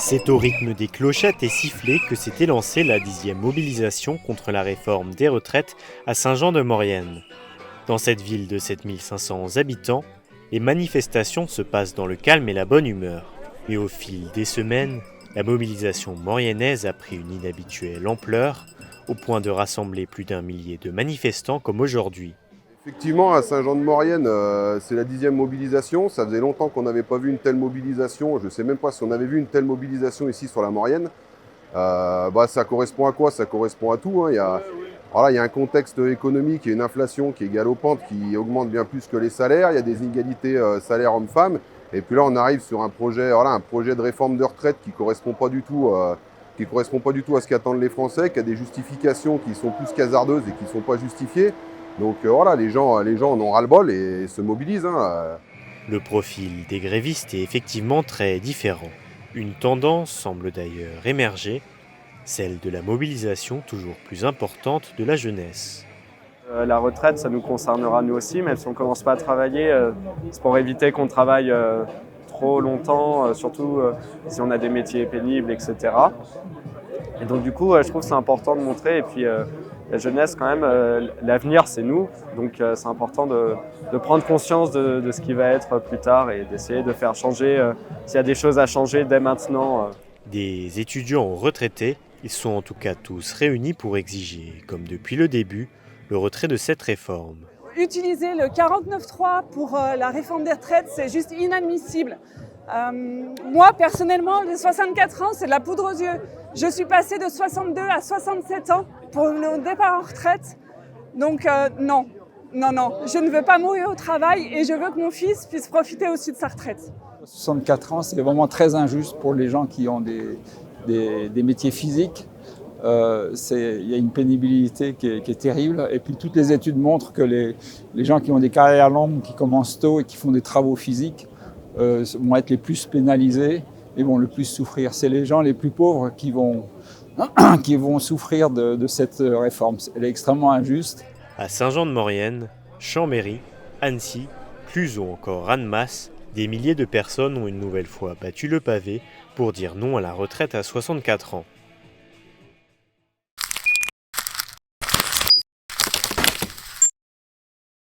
C'est au rythme des clochettes et sifflets que s'était lancée la 10e mobilisation contre la réforme des retraites à Saint-Jean-de-Maurienne. Dans cette ville de 7500 habitants, les manifestations se passent dans le calme et la bonne humeur. Mais au fil des semaines, la mobilisation mauriennaise a pris une inhabituelle ampleur, au point de rassembler plus d'1 millier de manifestants comme aujourd'hui. Effectivement, à Saint-Jean-de-Maurienne, c'est la 10e mobilisation. Ça faisait longtemps qu'on n'avait pas vu une telle mobilisation. Je ne sais même pas si on avait vu une telle mobilisation ici sur la Maurienne. Ça correspond à quoi? Ça correspond à tout, hein. Il y a un contexte économique et une inflation qui est galopante, qui augmente bien plus que les salaires. Il y a des inégalités salaires hommes-femmes. Et puis là, on arrive sur un projet de réforme de retraite qui ne correspond pas du tout à ce qu'attendent les Français, qui a des justifications qui sont plus qu'hasardeuses et qui ne sont pas justifiées. Donc les gens en ont ras-le-bol et se mobilisent. Le profil des grévistes est effectivement très différent. Une tendance semble d'ailleurs émerger, celle de la mobilisation toujours plus importante de la jeunesse. La retraite, ça nous concernera nous aussi, même si on ne commence pas à travailler, c'est pour éviter qu'on travaille trop longtemps, surtout si on a des métiers pénibles, etc. Et donc du coup, je trouve que c'est important de montrer, et puis la jeunesse quand même, l'avenir c'est nous, donc c'est important de prendre conscience de ce qui va être plus tard et d'essayer de faire changer, s'il y a des choses à changer dès maintenant. Des étudiants retraités, ils sont en tout cas tous réunis pour exiger, comme depuis le début, le retrait de cette réforme. Utiliser le 49.3 pour la réforme des retraites, c'est juste inadmissible. Moi, personnellement, les 64 ans, c'est de la poudre aux yeux. Je suis passée de 62 à 67 ans pour le départ en retraite. Donc non, je ne veux pas mourir au travail et je veux que mon fils puisse profiter aussi de sa retraite. 64 ans, c'est vraiment très injuste pour les gens qui ont des métiers physiques. Il y a une pénibilité qui est terrible. Et puis toutes les études montrent que les gens qui ont des carrières longues, qui commencent tôt et qui font des travaux physiques vont être les plus pénalisés et vont le plus souffrir. C'est les gens les plus pauvres qui vont souffrir de cette réforme. Elle est extrêmement injuste. À Saint-Jean-de-Maurienne, Chambéry, Annecy, Cluses ou encore Annemasse, des milliers de personnes ont une nouvelle fois battu le pavé pour dire non à la retraite à 64 ans.